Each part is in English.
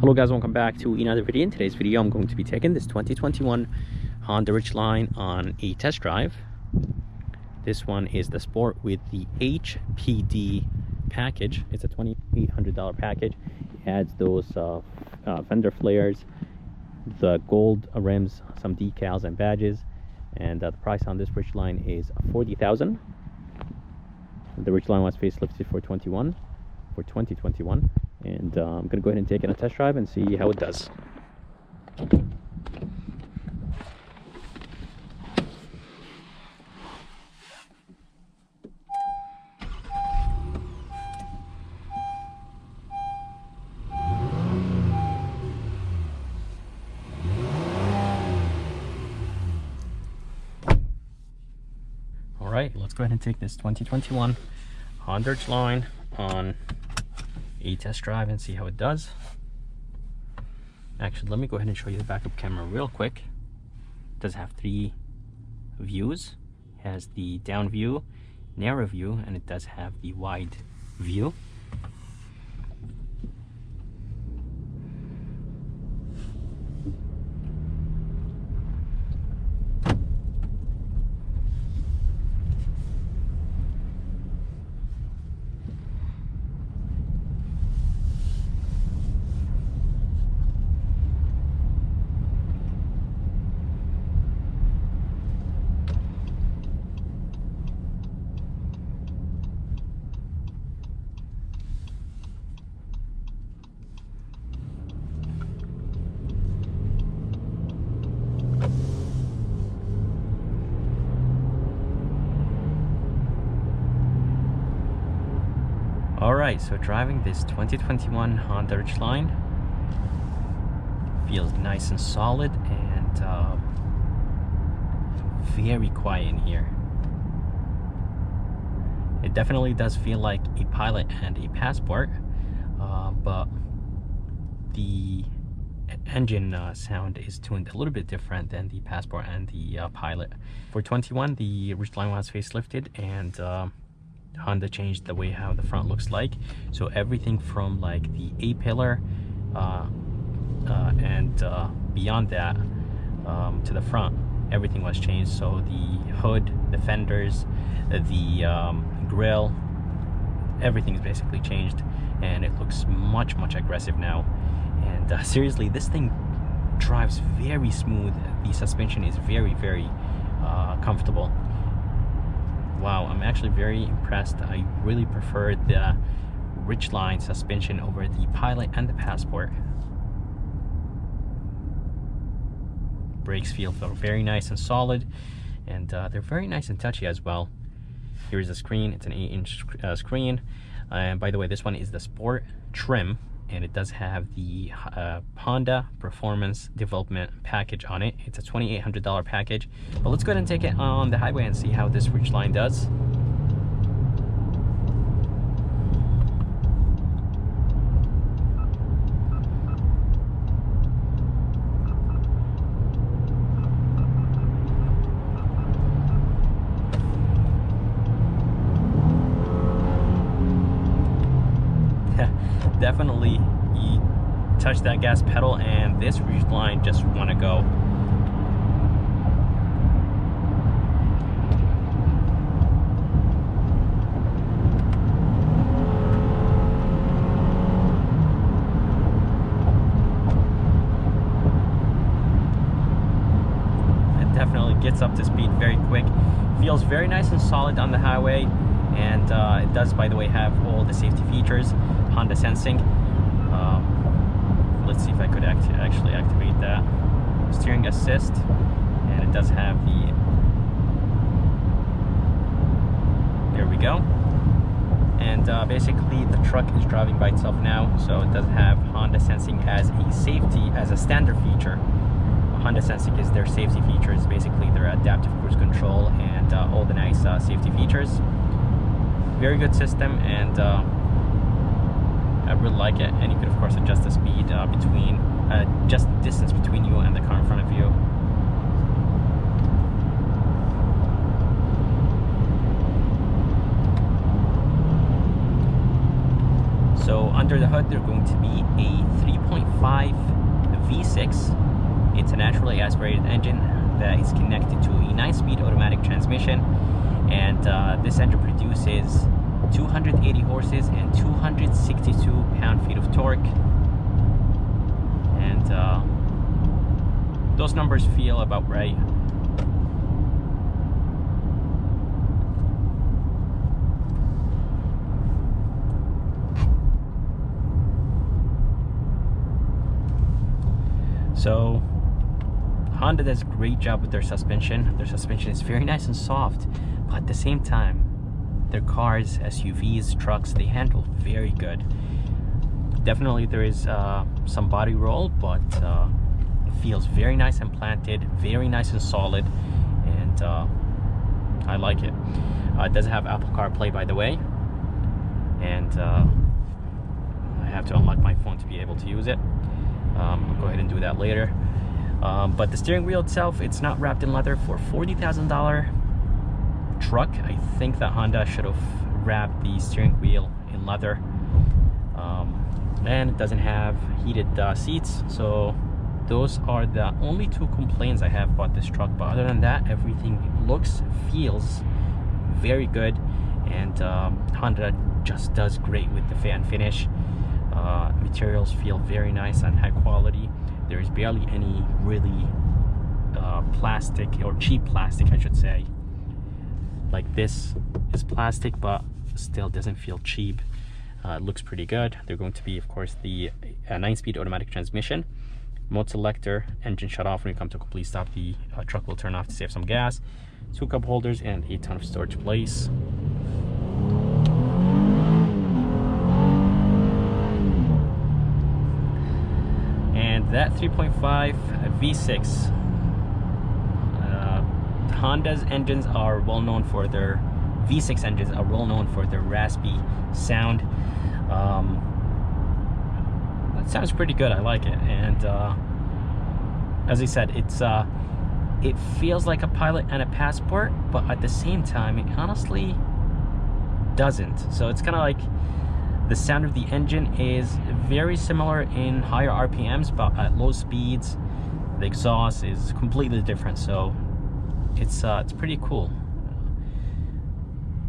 Hello guys, welcome back to another video. In today's video I'm going to be taking this 2021 Honda Ridgeline on a test drive. This one is the Sport with the HPD package. It's a $2,800 package. It adds those fender flares, the gold rims, some decals and badges, and the price on this Ridgeline is $40,000. The Ridgeline was facelifted for 2021, and I'm gonna go ahead and take it on a test drive and see how it does. All right, let's go ahead and take this 2021 Honda Ridgeline on a test drive and see how it does. Actually, let me go ahead and show you the backup camera real quick. It does have 3 views. It has the down view, narrow view, and it does have the wide view. Alright, so driving this 2021 Honda Ridgeline feels nice and solid and very quiet in here. It definitely does feel like a Pilot and a Passport, but the engine sound is tuned a little bit different than the Passport and the Pilot. For 21, the Ridgeline was facelifted, and Honda changed the way how the front looks like. So everything from like the A-pillar and beyond that to the front, everything was changed. So the hood, the fenders, the grill, everything is basically changed, and it looks much aggressive now. And seriously, this thing drives very smooth. The suspension is very comfortable. Wow, I'm actually very impressed. I really prefer the Ridgeline suspension over the Pilot and the Passport. Brakes feel very nice and solid, and they're very nice and touchy as well. Here's the screen. It's an 8-inch screen, and by the way, this one is the Sport trim, and it does have the Honda Performance Development package on it. It's a $2,800 package. But let's go ahead and take it on the highway and see how this Ridgeline does. Definitely, you touch that gas pedal and this Ridgeline just want to go. It definitely gets up to speed very quick. Feels very nice and solid on the highway. And it does, by the way, have all the safety features, Honda sensing. Let's see if I could actually activate that. Steering assist, and it does have the, there we go. And basically the truck is driving by itself now, so it does have Honda sensing as a safety, as a standard feature. Honda sensing is their safety features, basically their adaptive cruise control and all the nice safety features. Very good system, and I really like it. And you can of course adjust the speed between just the distance between you and the car in front of you. So under the hood, there's going to be a 3.4 V6. It's a naturally aspirated engine that is connected to a 9-speed automatic transmission, and this engine produces 280 horses and 262 pound-feet of torque, and those numbers feel about right. So Honda does a great job with their suspension. Their suspension is very nice and soft, but at the same time, their cars, SUVs, trucks, they handle very good. Definitely there is some body roll, but it feels very nice and planted, very nice and solid, and I like it. It does have Apple CarPlay, by the way, and I have to unlock my phone to be able to use it. I'll go ahead and do that later. But the steering wheel itself, it's not wrapped in leather. For $40,000 truck, I think that Honda should have wrapped the steering wheel in leather. And it doesn't have heated seats, so those are the only two complaints I have about this truck. But other than that, everything looks, feels very good, and Honda just does great with the fan finish. Materials feel very nice and high quality. There is barely any really plastic, or cheap plastic I should say. Like this is plastic, but still doesn't feel cheap. It looks pretty good. They're going to be, of course, the 9-speed automatic transmission, mode selector, engine shut off. When you come to a complete stop, the truck will turn off to save some gas, 2 cup holders, and a ton of storage space. And that 3.5 V6, Honda's engines are well known for their V6 engines are well known for their raspy sound. That sounds pretty good. I like it, and as I said, it feels like a Pilot and a Passport, but at the same time, it honestly doesn't. So it's kind of like the sound of the engine is very similar in higher RPMs, but at low speeds, the exhaust is completely different. So it's pretty cool.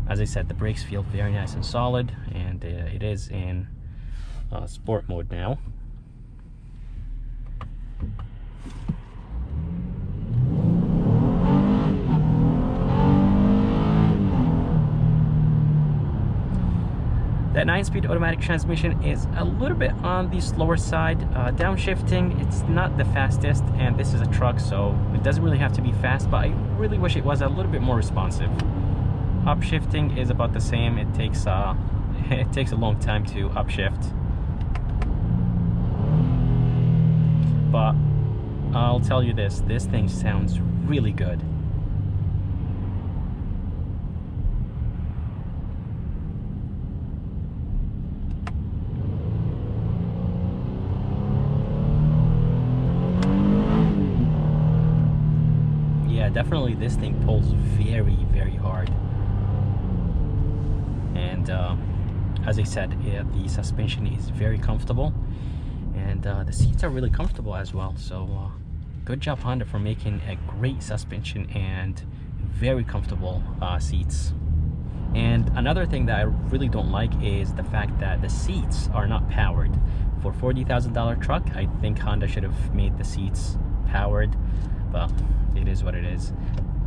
As I said, the brakes feel very nice and solid, and it is in sport mode now. That 9-speed automatic transmission is a little bit on the slower side. Downshifting, it's not the fastest, and this is a truck, so it doesn't really have to be fast, but I really wish it was a little bit more responsive. Upshifting is about the same. It takes a long time to upshift, but I'll tell you this thing sounds really good. Yeah, definitely this thing pulls very, very hard. And as I said, the suspension is very comfortable, and the seats are really comfortable as well. So good job Honda for making a great suspension and very comfortable seats. And another thing that I really don't like is the fact that the seats are not powered. For $40,000 truck, I think Honda should have made the seats powered, but it is what it is.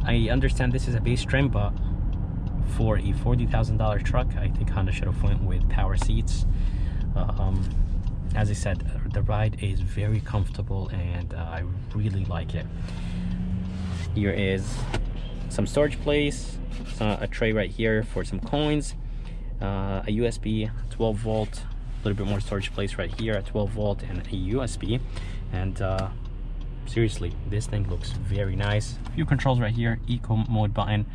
I understand this is a base trim, but for a $40,000 truck, I think Honda should have went with power seats. As I said, the ride is very comfortable, and I really like it. Here is some storage place, a tray right here for some coins, a USB 12 volt, a little bit more storage place right here, a 12 volt and a USB. And seriously, this thing looks very nice. A few controls right here, eco mode button.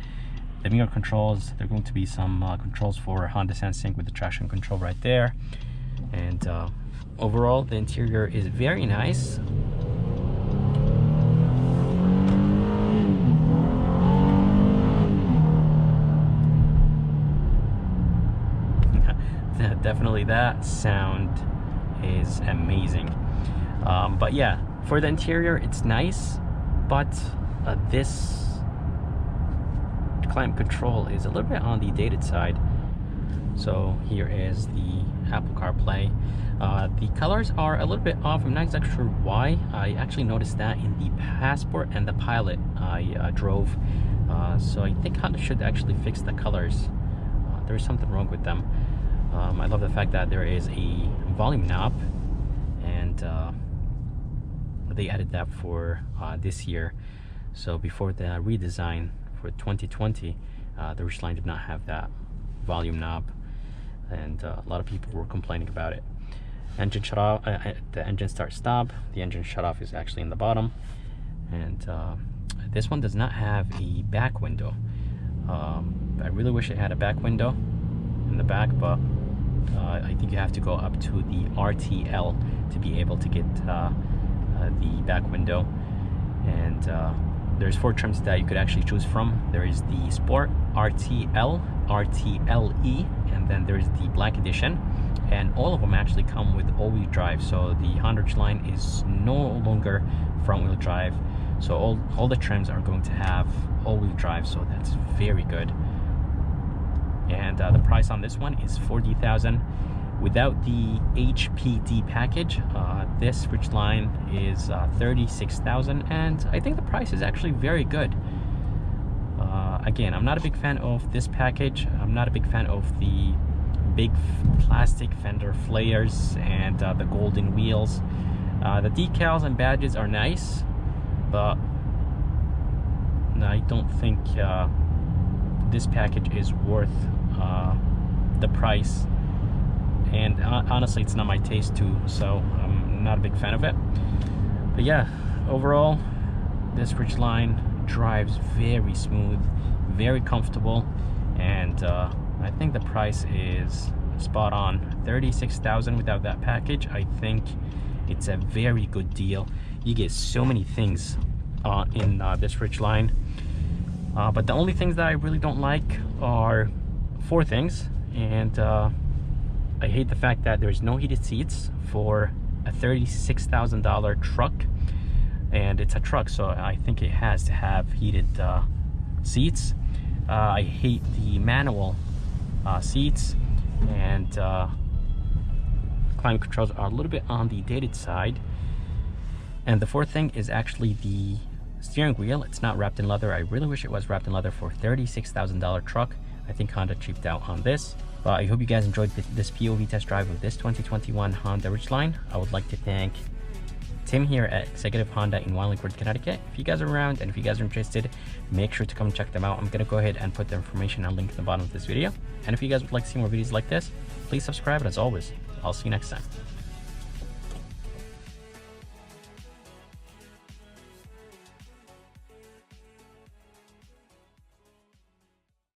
The mirror controls, there are going to be some controls for Honda sensing with the traction control right there. And overall, the interior is very nice. Definitely that sound is amazing. But yeah, for the interior, it's nice, but this climate control is a little bit on the dated side. So here is the Apple CarPlay. The colors are a little bit off. I'm not exactly sure why. I actually noticed that in the Passport and the Pilot I drove. So I think Honda should actually fix the colors. There's something wrong with them. I love the fact that there is a volume knob, and they added that for this year. So before the redesign for 2020, the Ridgeline did not have that volume knob, and a lot of people were complaining about it. Engine shut off, the engine start stop. The engine shut off is actually in the bottom, and this one does not have a back window. I really wish it had a back window in the back, but I think you have to go up to the RTL to be able to get the back window. And there's 4 trims that you could actually choose from. There is the Sport, RTL, rtl-e, and then there's the Black Edition. And all of them actually come with all-wheel drive. So the Honda Ridgeline is no longer front-wheel drive. So all the trims are going to have all-wheel drive, so that's very good. And the price on this one is $40,000. Without the HPD package, this Ridgeline is $36,000, and I think the price is actually very good. Again, I'm not a big fan of this package. I'm not a big fan of the big plastic fender flares and the golden wheels. The decals and badges are nice, but I don't think this package is worth the price. And honestly, it's not my taste too, so I'm not a big fan of it. But yeah, overall, this Ridgeline drives very smooth, very comfortable, and I think the price is spot on. $36,000 without that package. I think it's a very good deal. You get so many things in this Ridgeline, but the only things that I really don't like are 4 things, and I hate the fact that there's no heated seats for a $36,000 truck, and it's a truck, so I think it has to have heated seats. I hate the manual seats, and climate controls are a little bit on the dated side. And the 4th thing is actually the steering wheel. It's not wrapped in leather. I really wish it was wrapped in leather for a $36,000 truck. I think Honda cheaped out on this. But I hope you guys enjoyed this POV test drive of this 2021 Honda Ridgeline. I would like to thank Tim here at Executive Honda in Wallingford, Connecticut. If you guys are around and if you guys are interested, make sure to come check them out. I'm going to go ahead and put the information and link in the bottom of this video. And if you guys would like to see more videos like this, please subscribe. And as always, I'll see you next time.